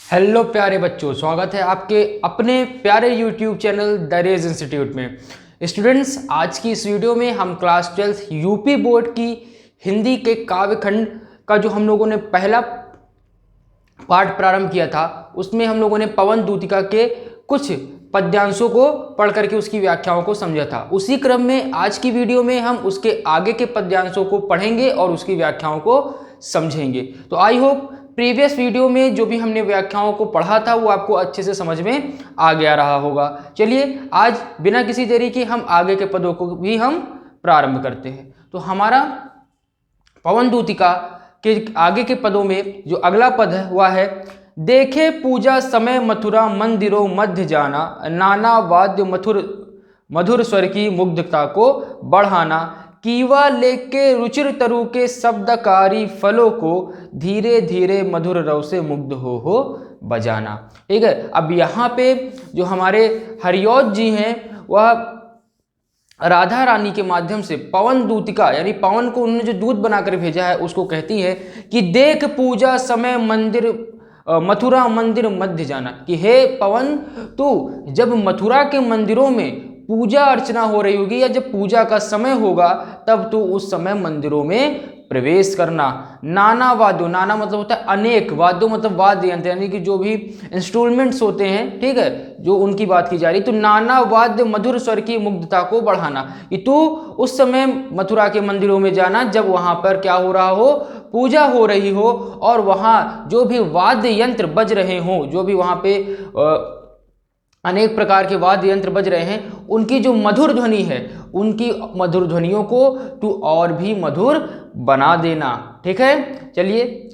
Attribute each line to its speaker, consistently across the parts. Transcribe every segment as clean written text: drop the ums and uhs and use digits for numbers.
Speaker 1: Hello प्यारे बच्चों, स्वागत है आपके अपने प्यारे YouTube channel the Raise Institute में। स्टूडेंट्स, आज की इस वीडियो में हम क्लास 12 यूपी बोर्ड की हिंदी के काव्यखंड का जो हम लोगों ने पहला पाठ प्रारंभ किया था, उसमें हम लोगों ने पवन दूतिका के कुछ पद्यांशों को पढ़ करके उसकी व्याख्याओं को समझा था। उसी क्रम में आज की वीडियो में हम उसके आगे के पद्यांशों को पढ़ेंगे और उसकी व्याख्याओं को समझेंगे। तो आई होप प्रीवियस वीडियो में जो भी हमने व्याख्याओं को पढ़ा था वो आपको अच्छे से समझ में आ गया रहा होगा। चलिए आज बिना किसी देरी के हम आगे के पदों को भी हम प्रारंभ करते हैं। तो हमारा पवन दूतिका के आगे के पदों में जो अगला पद है वह है, देखे पूजा समय मथुरा मंदिरों मध्य जाना, नाना वाद्य मधुर स्वर की मुग्धता को बढ़ाना, कीवा लेके रुचिर तरु के शब्दकारी फलों को धीरे धीरे मधुर रव से मुग्ध हो बजाना। ठीक है, अब यहाँ पे जो हमारे हरिऔध जी हैं वह राधा रानी के माध्यम से पवन दूतिका यानी पवन को उन्होंने जो दूत बनाकर भेजा है उसको कहती है कि देख पूजा समय मंदिर मथुरा मंदिर मध्य जाना, कि हे पवन तू जब मथुरा के मंदिरों में पूजा अर्चना हो रही होगी या जब पूजा का समय होगा तब तू उस समय मंदिरों में प्रवेश करना। नाना वाद्यों, नाना मतलब होता है अनेक, वाद्यों मतलब वाद्य यंत्र यानी कि जो भी इंस्ट्रूमेंट्स होते हैं, ठीक है, जो उनकी बात की जा रही। तो नाना वाद्य मधुर स्वर की मुग्धता को बढ़ाना, कि तू उस समय मथुरा के मंदिरों में जाना जब वहां पर क्या हो रहा हो, पूजा हो रही हो, और वहां जो भी वाद्य यंत्र बज रहे हों, जो भी वहां पे अनेक प्रकार के वाद्य यंत्र बज रहे हैं, उनकी जो मधुर ध्वनि है, उनकी मधुर ध्वनियों को तू और भी मधुर बना देना। ठीक है, चलिए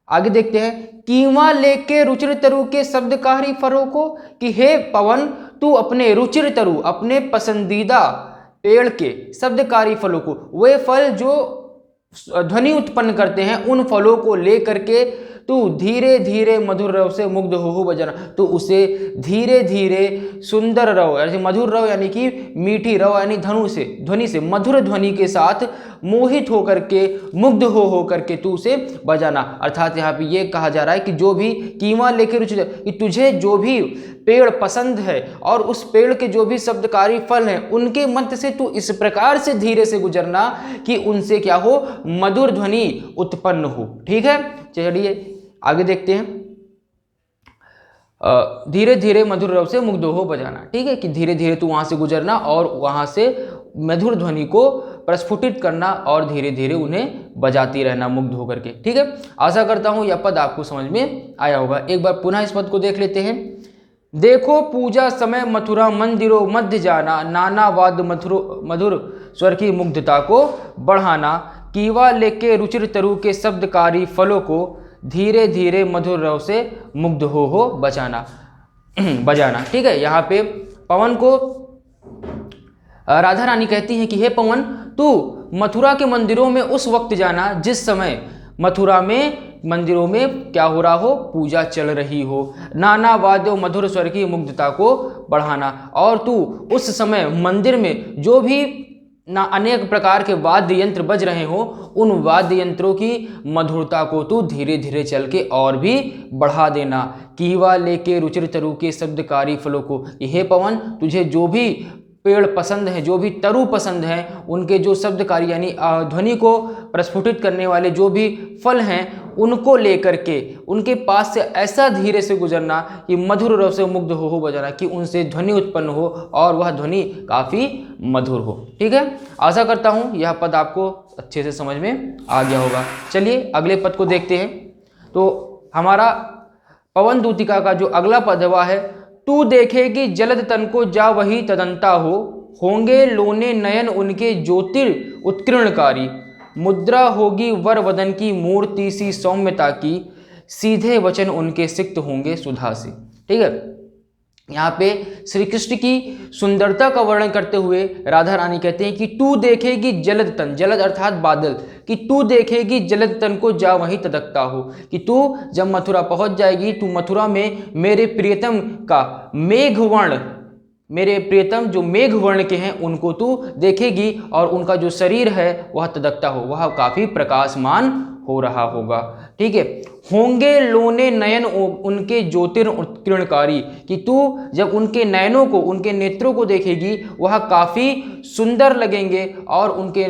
Speaker 1: आगे देखते हैं। कीवा लेके रुचिर तरु के शब्दकारी फलों को, कि हे पवन तू अपने रुचिर तरु अपने पसंदीदा पेड़ के शब्दकारी फलों को, वे फल जो ध्वनि उत्पन्न करते हैं उन फलों को लेकर के तू धीरे धीरे मधुर रव से मुग्ध हो बजाना। तो उसे धीरे धीरे सुंदर रव यानी मधुर रव यानी कि मीठी रव यानी ध्वनि से मधुर ध्वनि के साथ मोहित होकर के मुग्ध हो करके तू उसे बजाना। अर्थात यहाँ पे ये कहा जा रहा है कि जो भी कीवा लेके रुचि, कि तुझे जो भी पेड़ पसंद है और उस पेड़ के जो भी शब्दकारी फल हैं उनके मध्य से तू इस प्रकार से धीरे से गुजरना कि उनसे क्या हो, मधुर ध्वनि उत्पन्न हो। ठीक है, चलिए आगे देखते हैं। धीरे धीरे मधुर रव से मुग्ध हो बजाना। ठीक है, कि धीरे धीरे तू वहां से गुजरना और वहां से मधुर ध्वनि को प्रस्फुटित करना और धीरे धीरे उन्हें बजाती रहना मुग्ध होकर के। ठीक है, आशा करता हूं यह पद आपको समझ में आया होगा। एक बार पुनः इस पद को देख लेते हैं। देखो पूजा समय मथुरा मंदिरों मध्य जाना, नाना वाद्य मधुर स्वर की मुग्धता को बढ़ाना, कीवा लेके रुचिर तरु के शब्दकारी फलों को धीरे धीरे मधुर रव से मुग्ध हो बजाना। ठीक है, यहाँ पे पवन को राधा रानी कहती हैं कि हे पवन तू मथुरा के मंदिरों में उस वक्त जाना जिस समय मथुरा में मंदिरों में क्या हो रहा हो, पूजा चल रही हो, नाना वाद्यों मधुर स्वर की मुग्धता को बढ़ाना, और तू उस समय मंदिर में जो भी अनेक प्रकार के वाद्य यंत्र बज रहे हो उन वाद्य यंत्रों की मधुरता को तू धीरे धीरे चल के और भी बढ़ा देना। कीवा लेके रुचिर तरु के शब्दकारी फलों को, हे पवन तुझे जो भी पेड़ पसंद है, जो भी तरु पसंद हैं, उनके जो शब्दकारी यानी ध्वनि को प्रस्फुटित करने वाले जो भी फल हैं उनको लेकर के उनके पास से ऐसा धीरे से गुजरना कि मधुर रव से मुग्ध हो बजाना, कि उनसे ध्वनि उत्पन्न हो और वह ध्वनि काफ़ी मधुर हो। ठीक है, आशा करता हूँ यह पद आपको अच्छे से समझ में आ गया होगा। चलिए अगले पद को देखते हैं। तो हमारा पवन दूतिका का जो अगला पद है वह है, तू देखेगी जलद तन को जा वही तदंता हो, होंगे लोने नयन उनके ज्योतिर उत्कीर्णकारी, मुद्रा होगी वर वदन की मूर्ति सी सौम्यता की, सीधे वचन उनके सिक्त होंगे सुधा से। ठीक है, यहाँ पे श्री कृष्ण की सुंदरता का वर्णन करते हुए राधा रानी कहते हैं कि तू देखेगी जलद तन, जलद अर्थात बादल, कि तू देखेगी जलद तन को जा वहीं तदकता हो, कि तू जब मथुरा पहुंच जाएगी तू मथुरा में मेरे प्रियतम का मेघवर्ण, मेरे प्रियतम जो मेघ वर्ण के हैं उनको तू देखेगी और उनका जो शरीर है वह तदकता हो, वह काफ़ी प्रकाशमान हो रहा होगा। ठीक है, होंगे लोने नयन उनके ज्योतिर्किरणकारी, कि तू जब उनके नयनों को, उनके नेत्रों को देखेगी वह काफ़ी सुंदर लगेंगे और उनके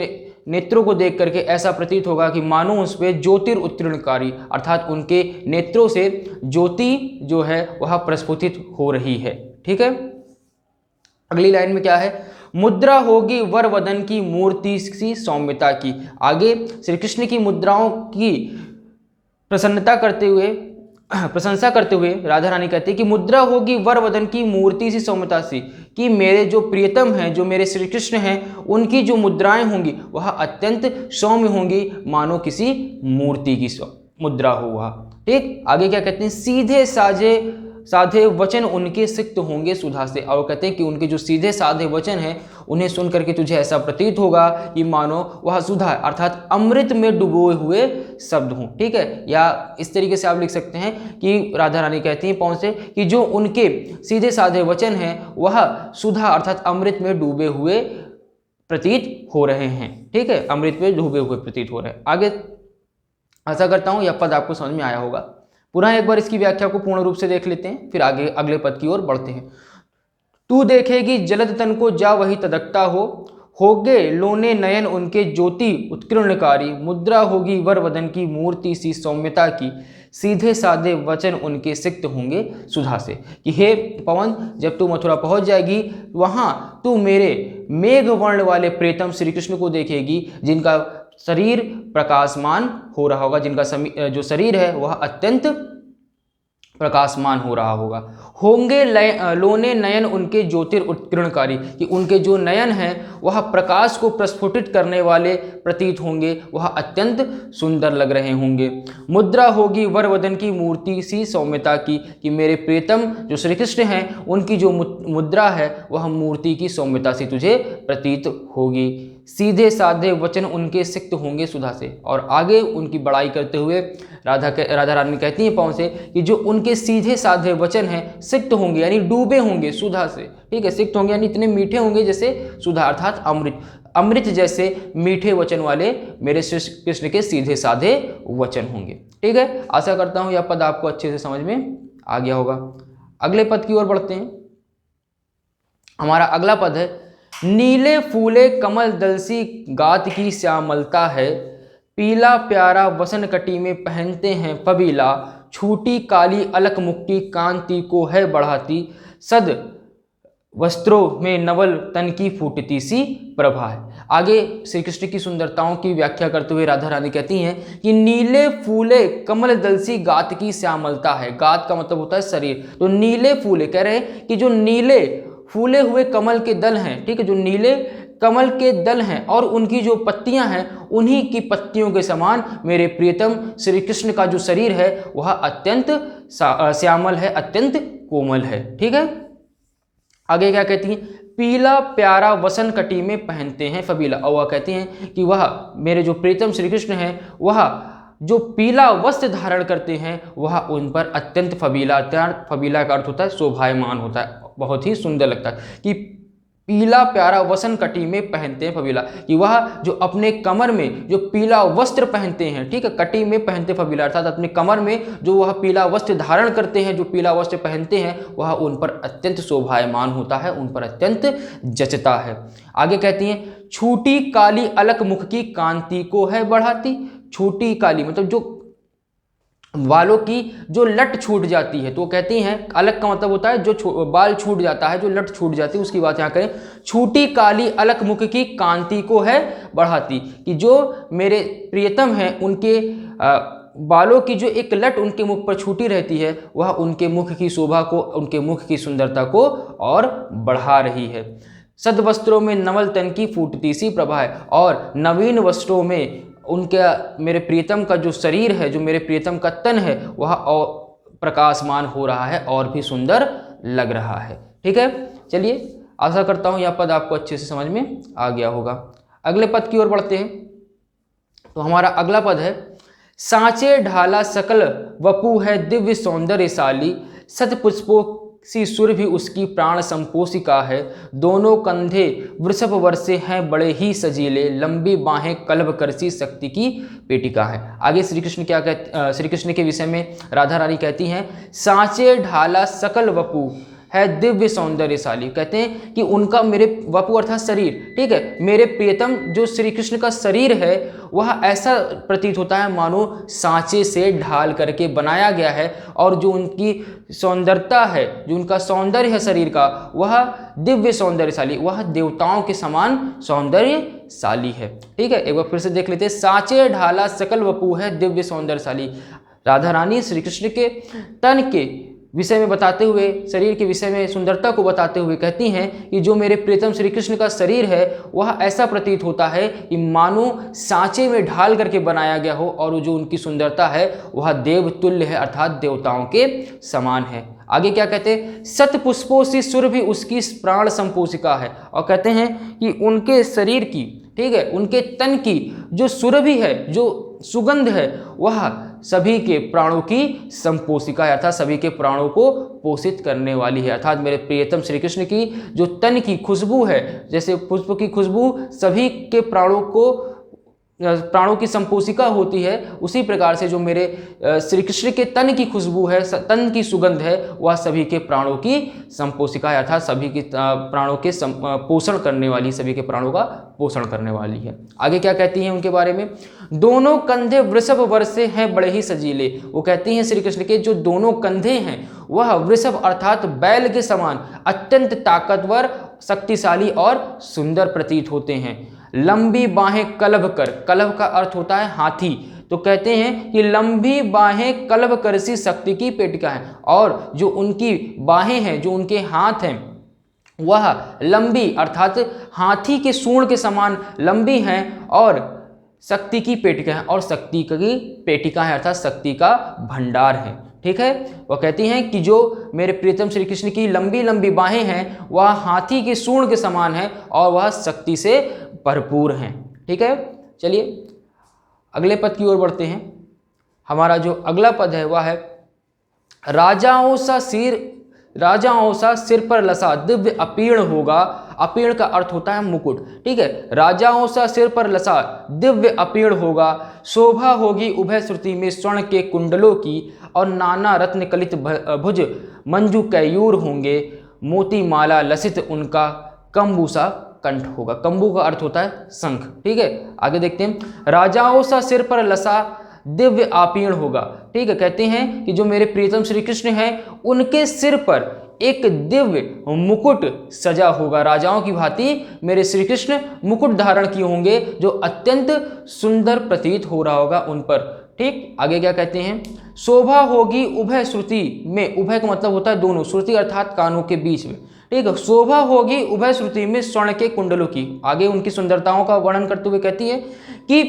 Speaker 1: नेत्रों को देख करके ऐसा प्रतीत होगा कि मानो उस पर ज्योतिर्उत्तीर्णकारी, अर्थात उनके नेत्रों से ज्योति जो है वह प्रस्फुटित हो रही है। ठीक है, अगली लाइन में क्या है, मुद्रा होगी वर वदन की मूर्ति सी सौम्यता की। आगे श्री कृष्ण की मुद्राओं की प्रसन्नता करते हुए, प्रशंसा करते हुए राधा रानी कहती है कि मुद्रा होगी वर वदन की मूर्ति सी सौम्यता सी, कि मेरे जो प्रियतम हैं, जो मेरे श्री कृष्ण हैं, उनकी जो मुद्राएं होंगी वह अत्यंत सौम्य होंगी, मानो किसी मूर्ति की मुद्रा हो वह। ठीक, आगे क्या कहते हैं, सीधे साधे वचन उनके सिक्त होंगे सुधा से। और कहते हैं कि उनके जो सीधे साधे वचन हैं उन्हें सुन करके तुझे ऐसा प्रतीत होगा कि मानो वह सुधा अर्थात अमृत में डुबोए हुए शब्द हों। ठीक है, या इस तरीके से आप लिख सकते हैं कि राधा रानी कहती हैं पौन से कि जो उनके सीधे साधे वचन हैं वह सुधा अर्थात अमृत में डूबे हुए प्रतीत हो रहे हैं। ठीक है, अमृत में डूबे हुए प्रतीत हो रहे हैं। आगे आशा करता हूँ यह पद आपको समझ में आया होगा। पुनः एक बार इसकी व्याख्या को पूर्ण रूप से देख लेते हैं, फिर आगे अगले पद की ओर बढ़ते हैं। तू देखेगी जलद तन को जा वही तदकता होगे लोने नयन उनके ज्योति उत्कीर्णकारी, मुद्रा होगी वर वदन की मूर्ति सी सौम्यता की, सीधे साधे वचन उनके सिक्त होंगे सुधा से। कि हे पवन, जब तू मथुरा पहुंच जाएगी वहां तू मेरे मेघ वर्ण वाले प्रेतम श्री कृष्ण को देखेगी, जिनका शरीर प्रकाशमान हो रहा होगा, जिनका जो शरीर है वह अत्यंत प्रकाशमान हो रहा होगा। होंगे लोने नयन उनके ज्योतिर्उत्कीर्णकारी, कि उनके जो नयन हैं वह प्रकाश को प्रस्फुटित करने वाले प्रतीत होंगे, वह अत्यंत सुंदर लग रहे होंगे। मुद्रा होगी वर वदन की मूर्ति सी सौम्यता की, कि मेरे प्रियतम जो श्री कृष्ण हैं उनकी जो मुद्रा है वह मूर्ति की सौम्यता से तुझे प्रतीत होगी। सीधे साधे वचन उनके सिक्त होंगे सुधा से। और आगे उनकी बड़ाई करते हुए राधा रानी कहती हैं पवन से कि जो उनके सीधे साधे वचन हैं सिक्त होंगे यानी डूबे होंगे सुधा से। ठीक है, सिक्त होंगे यानी इतने मीठे होंगे जैसे सुधा अर्थात अमृत जैसे मीठे वचन वाले मेरे श्री कृष्ण के सीधे साधे वचन होंगे। ठीक है, आशा करता हूँ यह पद आपको अच्छे से समझ में आ गया होगा। अगले पद की ओर बढ़ते हैं। हमारा अगला पद है, नीले फूले कमल दलसी गात की श्यामलता है, पीला प्यारा वसन कटी में पहनते हैं फबीला, छूटी काली अलक मुक्की कांति को है बढ़ाती, सद वस्त्रों में नवल तन की फूटती सी प्रभा है। आगे श्री कृष्ण की सुंदरताओं की व्याख्या करते हुए राधा रानी कहती हैं कि नीले फूले कमल दलसी गात की श्यामलता है। गात का मतलब होता है शरीर, तो नीले फूले कह रहे हैं कि जो नीले फूले हुए कमल के दल हैं, ठीक है, जो नीले कमल के दल हैं और उनकी जो पत्तियां हैं उन्हीं की पत्तियों के समान मेरे प्रियतम श्री कृष्ण का जो शरीर है वह अत्यंत श्यामल है, अत्यंत कोमल है। ठीक है, आगे क्या कहती हैं, पीला प्यारा वसन कटी में पहनते हैं फबीला। और वह कहती हैं कि वह मेरे जो प्रियतम श्री कृष्ण हैं वह जो पीला वस्त्र धारण करते हैं वह उन पर अत्यंत फबीला, फबीला का अर्थ होता है शोभायमान होता है, बहुत ही सुंदर लगता है। कि पीला प्यारा वसन कटी में पहनते हैं फबीला, कि वह जो अपने कमर में जो पीला वस्त्र पहनते हैं, ठीक है, कटी में पहनते फबीला अर्थात अपने कमर में जो वह पीला वस्त्र धारण करते हैं, जो पीला वस्त्र पहनते हैं वह उन पर अत्यंत शोभायमान होता है, उन पर अत्यंत जचता है। आगे कहती हैं, छूटी काली अलक मुख की कांति को है बढ़ाती। छूटी काली मतलब जो बालों की जो लट छूट जाती है, तो कहती हैं अलग का मतलब होता है जो बाल छूट जाता है, जो लट छूट जाती है उसकी बात यहाँ करें। छूटी काली अलक मुख की कांति को है बढ़ाती, कि जो मेरे प्रियतम हैं उनके बालों की जो एक लट उनके मुख पर छूटी रहती है वह उनके मुख की शोभा को, उनके मुख की सुंदरता को और बढ़ा रही है। सदवस्त्रों में नवल तन की फूटती सी प्रभा है, और नवीन वस्त्रों में उनका मेरे प्रियतम का जो शरीर है, जो मेरे प्रियतम का तन है वह और प्रकाशमान हो रहा है और भी सुंदर लग रहा है। ठीक है, चलिए आशा करता हूँ यह पद आपको अच्छे से समझ में आ गया होगा। अगले पद की ओर बढ़ते हैं। तो हमारा अगला पद है, सांचे ढाला सकल वपु है दिव्य सौंदर्यशाली, सत पुष्पों सी सुरभि उसकी प्राण संपोषिका है। दोनों कंधे वृषभ वर्षे हैं बड़े ही सजीले, लंबी बाहें कलभ करसी शक्ति की पेटिका है। आगे श्री कृष्ण क्या कहते, श्री कृष्ण के विषय में राधा रानी कहती हैं, सांचे ढाला सकल वपु है दिव्य सौंदर्यशाली। कहते हैं कि उनका, मेरे वपु अर्थात शरीर, ठीक है, मेरे प्रियतम जो श्री कृष्ण का शरीर है वह ऐसा प्रतीत होता है मानो सांचे से ढाल करके बनाया गया है, और जो उनकी सौंदर्यता है, जो उनका सौंदर्य है शरीर का, वह दिव्य सौंदर्यशाली, वह देवताओं के समान सौंदर्यशाली है। ठीक है, एक बार फिर से देख लेते हैं। सांचे ढाला सकल वपु है दिव्य सौंदर्यशाली। राधा रानी श्री कृष्ण के तन के विषय में बताते हुए, शरीर के विषय में सुंदरता को बताते हुए कहती हैं कि जो मेरे प्रियतम श्री कृष्ण का शरीर है वह ऐसा प्रतीत होता है कि मानो सांचे में ढाल करके बनाया गया हो, और जो उनकी सुंदरता है वह देवतुल्य है अर्थात देवताओं के समान है। आगे क्या कहते हैं, सत पुष्पों से सुरभि उसकी प्राण संपोषिका है। और कहते हैं कि उनके शरीर की, ठीक है, उनके तन की जो सुरभि है, जो सुगंध है, वह सभी के प्राणों की संपोषिका है अर्थात सभी के प्राणों को पोषित करने वाली है। अर्थात मेरे प्रियतम श्री कृष्ण की जो तन की खुशबू है, जैसे पुष्प की खुशबू सभी के प्राणों की संपोषिका होती है, उसी प्रकार से जो मेरे श्री कृष्ण के तन की खुशबू है, तन की सुगंध है, वह सभी के प्राणों की संपोषिका है अर्थात सभी के प्राणों के पोषण करने वाली, सभी के प्राणों का पोषण करने वाली है। आगे क्या कहती हैं उनके बारे में, दोनों कंधे वृषभ वर्षे हैं बड़े ही सजीले। वो कहती हैं श्री कृष्ण के जो दोनों कंधे हैं वह वृषभ अर्थात बैल के समान अत्यंत ताकतवर, शक्तिशाली और सुंदर प्रतीत होते हैं। लंबी बाहें कलभ कर, कलभ का अर्थ होता है हाथी, तो कहते हैं कि लंबी बाहें कलभ करसी शक्ति की पेटिका है, और जो उनकी बाहें हैं, जो उनके हाथ हैं, वह लंबी अर्थात हाथी के सूंड के समान लंबी हैं और शक्ति की पेटिका है, और शक्ति की पेटिका है अर्थात शक्ति का भंडार है। ठीक है, वह कहती हैं कि जो मेरे प्रियतम श्री कृष्ण की लंबी लंबी बाहें हैं वह हाथी के सूंड के समान है और वह शक्ति से भरपूर हैं। ठीक है, चलिए अगले पद की ओर बढ़ते हैं। हमारा जो अगला पद है वह है, राजाओं सा सिर पर लसा दिव्य अपीर्ण होगा। अपीर्ण का अर्थ होता है मुकुट। ठीक है, राजाओं सा सिर पर लसा दिव्य अपीर्ण होगा, शोभा होगी उभय श्रुति में स्वर्ण के कुंडलों की, और नाना रत्न कलित भुज मंजू कैयूर होंगे, मोती माला लसित उनका कंबूसा कंठ होगा। कंबू का अर्थ होता है शंख। ठीक है, आगे देखते हैं, राजाओं सा सिर पर लसा दिव्य आपीर्ण होगा। ठीक है, कहते हैं कि जो मेरे प्रियतम श्री कृष्ण हैं उनके सिर पर एक दिव्य मुकुट सजा होगा। राजाओं की भांति मेरे श्री कृष्ण मुकुट धारण किए होंगे जो अत्यंत सुंदर प्रतीत हो रहा होगा उन पर। ठीक, आगे क्या कहते हैं, शोभा होगी उभय श्रुति में, उभय का मतलब होता है दोनों, श्रुति अर्थात कानों के बीच में। ठीक है, शोभा होगी उभय श्रुति में स्वर्ण के कुंडलों की। आगे उनकी सुंदरताओं का वर्णन करते हुए कहती है कि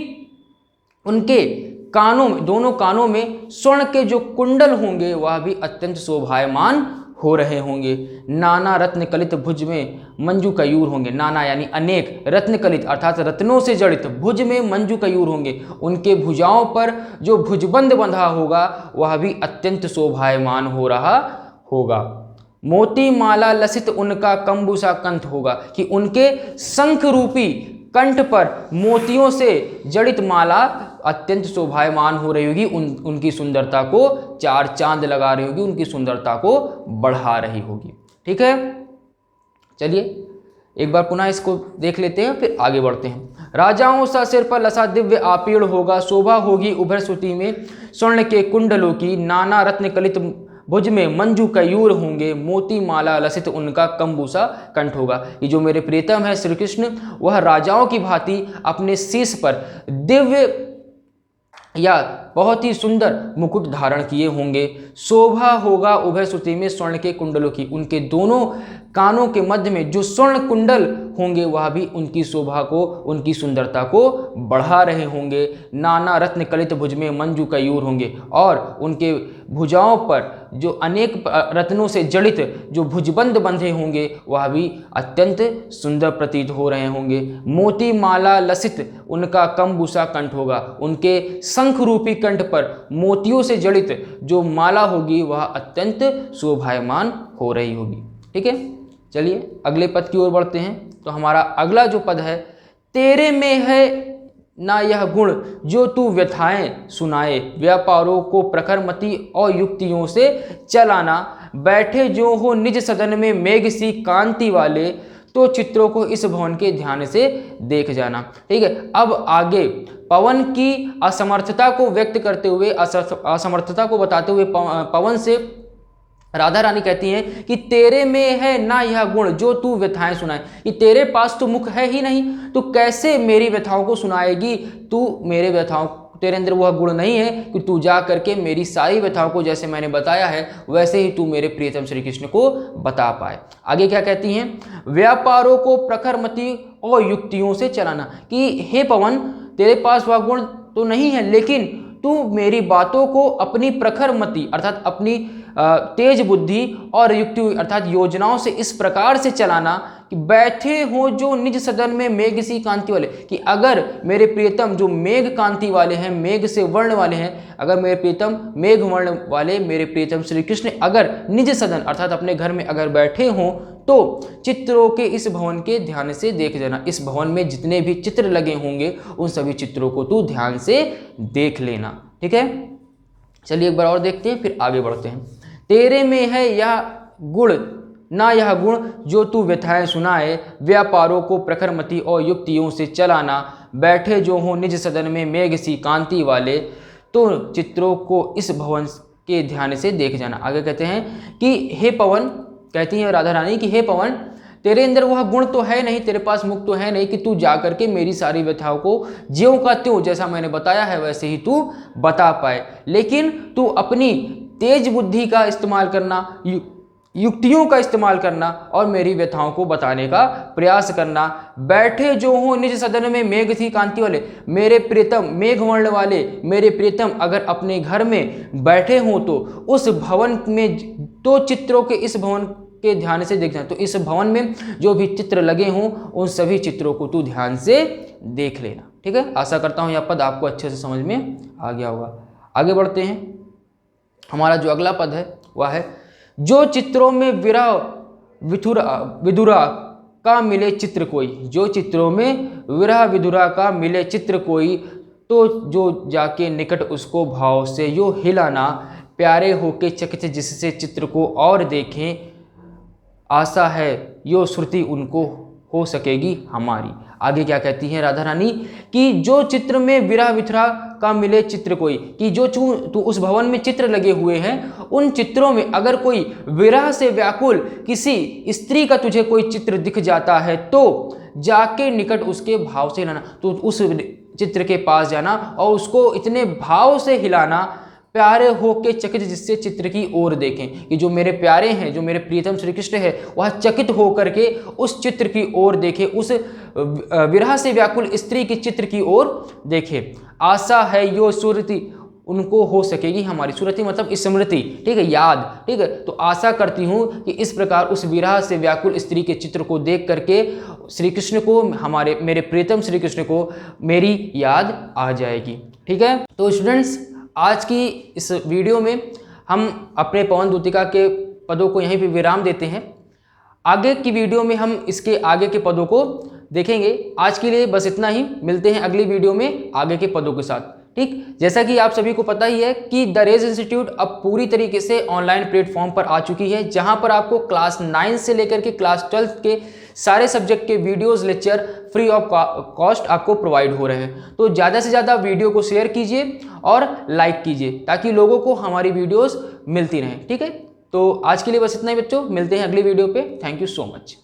Speaker 1: उनके कानों में, दोनों कानों में स्वर्ण के जो कुंडल होंगे वह भी अत्यंत शोभायमान हो रहे होंगे। नाना रत्न कलित भुज में मंजू कयूर होंगे। नाना यानी अनेक, रत्न कलित अर्थात रत्नों से जड़ित, भुज में मंजू कयूर होंगे। उनके भुजाओं पर जो भुजबंद बंधा होगा वह भी अत्यंत शोभायमान हो रहा होगा। मोती माला लसित उनका कंबूसा कंठ होगा, कि उनके शंख रूपी कंठ पर मोतियों से जड़ित माला अत्यंत शोभायमान हो रही होगी, उनकी सुंदरता को चार चांद लगा रही होगी, उनकी सुंदरता को बढ़ा रही होगी। ठीक है, चलिए एक बार पुनः इसको देख लेते हैं फिर आगे बढ़ते हैं। राजाओं सा सिर पर लसा दिव्य आपीर्ण होगा, शोभा होगी उभय श्रुति में स्वर्ण के कुंडलों की, नाना रत्न कलित भुज में मंजू कयूर होंगे, मोती माला लसित उनका कंबूसा कंठ होगा। ये जो मेरे प्रियतम है श्री कृष्ण वह राजाओं की भांति अपने शीश पर दिव्य या बहुत ही सुंदर मुकुट धारण किए होंगे। शोभा होगा उभय श्रुति में स्वर्ण के कुंडलों की, उनके दोनों कानों के मध्य में जो स्वर्ण कुंडल होंगे वह भी उनकी शोभा को, उनकी सुंदरता को बढ़ा रहे होंगे। नाना रत्न कलित भुज में मंजू कयूर होंगे, और उनके भुजाओं पर जो अनेक रत्नों से जड़ित जो भुजबंद बंधे होंगे वह भी अत्यंत सुंदर प्रतीत हो रहे होंगे। मोती माला लसित उनका कमबुसा कंठ होगा, उनके शंख रूपी कंठ पर मोतियों से जड़ित जो माला होगी वह अत्यंत शोभायमान हो रही होगी। ठीक है, चलिए अगले पद की ओर बढ़ते हैं। तो हमारा अगला जो पद है, तेरे में है ना यह गुण जो तू व्यथाएं सुनाए, व्यापारों को प्रखरमति और युक्तियों से चलाना, बैठे जो हो निज सदन में मेघ सी कांति वाले, तो चित्रों को इस भवन के ध्यान से देख जाना। ठीक है, अब आगे पवन की असमर्थता को व्यक्त करते हुए, असमर्थता को बताते हुए पवन से राधा रानी कहती हैं कि तेरे में है ना यह गुण जो तू व्यथाएं सुनाए, कि तेरे पास तो मुख है ही नहीं, तो कैसे मेरी व्यथाओं को सुनाएगी तू। मेरे व्यथाओं, तेरे अंदर वह गुण नहीं है कि तू जा करके मेरी सारी व्यथाओं को, जैसे मैंने बताया है वैसे ही तू मेरे प्रियतम श्री कृष्ण को बता पाए। आगे क्या कहती हैं, व्यापारों को प्रखरमति और युक्तियों से चलाना, कि हे पवन तेरे पास वह गुण तो नहीं है, लेकिन तू मेरी बातों को अपनी प्रखरमति अर्थात अपनी तेज बुद्धि और युक्ति अर्थात योजनाओं से इस प्रकार से चलाना कि बैठे हो जो निज सदन में मेघ सी कांति वाले, कि अगर मेरे प्रियतम जो मेघ कांति वाले हैं, मेघ से वर्ण वाले हैं, अगर मेरे प्रियतम मेघ वर्ण वाले मेरे प्रियतम श्री कृष्ण अगर निज सदन अर्थात अपने घर में अगर बैठे हों, तो चित्रों के इस भवन के ध्यान से देख जाना। इस भवन में जितने भी चित्र लगे होंगे उन सभी चित्रों को तू ध्यान से देख लेना। ठीक है, चलिए एक बार और देखते हैं, फिर आगे बढ़ते हैं। तेरे में है यह गुण ना यह गुण जो तू व्यथाएं सुनाए, व्यापारों को प्रखरमति और युक्तियों से चलाना, बैठे जो हो निज सदन में मेघ सी कांति वाले, तो चित्रों को इस भवन के ध्यान से देख जाना। आगे कहते हैं कि हे पवन, कहती है राधा रानी कि हे पवन तेरे अंदर वह गुण तो है नहीं, तेरे पास मुख तो है नहीं कि तू जा करके मेरी सारी व्यथाओं को ज्यों का त्यों जैसा मैंने बताया है वैसे ही तू बता पाए, लेकिन तू अपनी तेज बुद्धि का इस्तेमाल करना, युक्तियों का इस्तेमाल करना और मेरी व्यथाओं को बताने का प्रयास करना। बैठे जो हो निज सदन में मेघ सी कांति वाले, मेरे प्रियतम मेघ वर्ण वाले मेरे प्रियतम अगर अपने घर में बैठे हों तो उस भवन में, तो चित्रों के इस भवन के ध्यान से देखना, तो इस भवन में जो भी चित्र लगे हों उन सभी चित्रों को तू ध्यान से देख लेना। ठीक है, आशा करता हूँ यह पद आपको अच्छे से समझ में आ गया होगा। आगे बढ़ते हैं, हमारा जो अगला पद है वह है, जो चित्रों में विरह विधुरा का मिले चित्र कोई, जो चित्रों में विरह विधुरा का मिले चित्र कोई, तो जो जाके निकट उसको भाव से यो हिलाना, प्यारे होके चकित जिससे चित्र को और देखें, आशा है यो श्रुति उनको हो सकेगी हमारी। आगे क्या कहती है राधा रानी कि जो चित्र में विरह विथरा का मिले चित्र कोई, कि जो तू उस भवन में चित्र लगे हुए हैं उन चित्रों में अगर कोई विरह से व्याकुल किसी स्त्री का तुझे कोई चित्र दिख जाता है तो जाके निकट उसके भाव से हिलाना, तो उस चित्र के पास जाना और उसको इतने भाव से हिलाना, प्यारे होके चकित जिससे चित्र की ओर देखें, कि जो मेरे प्यारे हैं, जो मेरे प्रियतम श्री कृष्ण है वह चकित होकर के उस चित्र की ओर देखे, उस विरह से व्याकुल स्त्री के चित्र की ओर देखे। आशा है यो सुरति उनको हो सकेगी हमारी, सुरति मतलब स्मृति, ठीक है, याद, ठीक है। तो आशा करती हूँ कि इस प्रकार उस विरह से व्याकुल स्त्री के चित्र को देख करके श्री कृष्ण को, हमारे मेरे प्रियतम श्री कृष्ण को मेरी याद आ जाएगी। ठीक है, तो स्टूडेंट्स आज की इस वीडियो में हम अपने पवन दूतिका के पदों को यहीं पे विराम देते हैं। आगे की वीडियो में हम इसके आगे के पदों को देखेंगे। आज के लिए बस इतना ही, मिलते हैं अगली वीडियो में आगे के पदों के साथ। ठीक, जैसा कि आप सभी को पता ही है कि द रेज इंस्टीट्यूट अब पूरी तरीके से ऑनलाइन प्लेटफॉर्म पर आ चुकी है, जहां पर आपको क्लास 9 से लेकर के क्लास 12 के सारे सब्जेक्ट के videos lecture free of cost आपको प्रोवाइड हो रहे हैं। तो ज़्यादा से ज़्यादा वीडियो को शेयर कीजिए और लाइक कीजिए ताकि लोगों को हमारी वीडियोस मिलती रहें। ठीक है, तो आज के लिए बस इतना ही बच्चों, मिलते हैं अगली वीडियो पे। Thank you so much.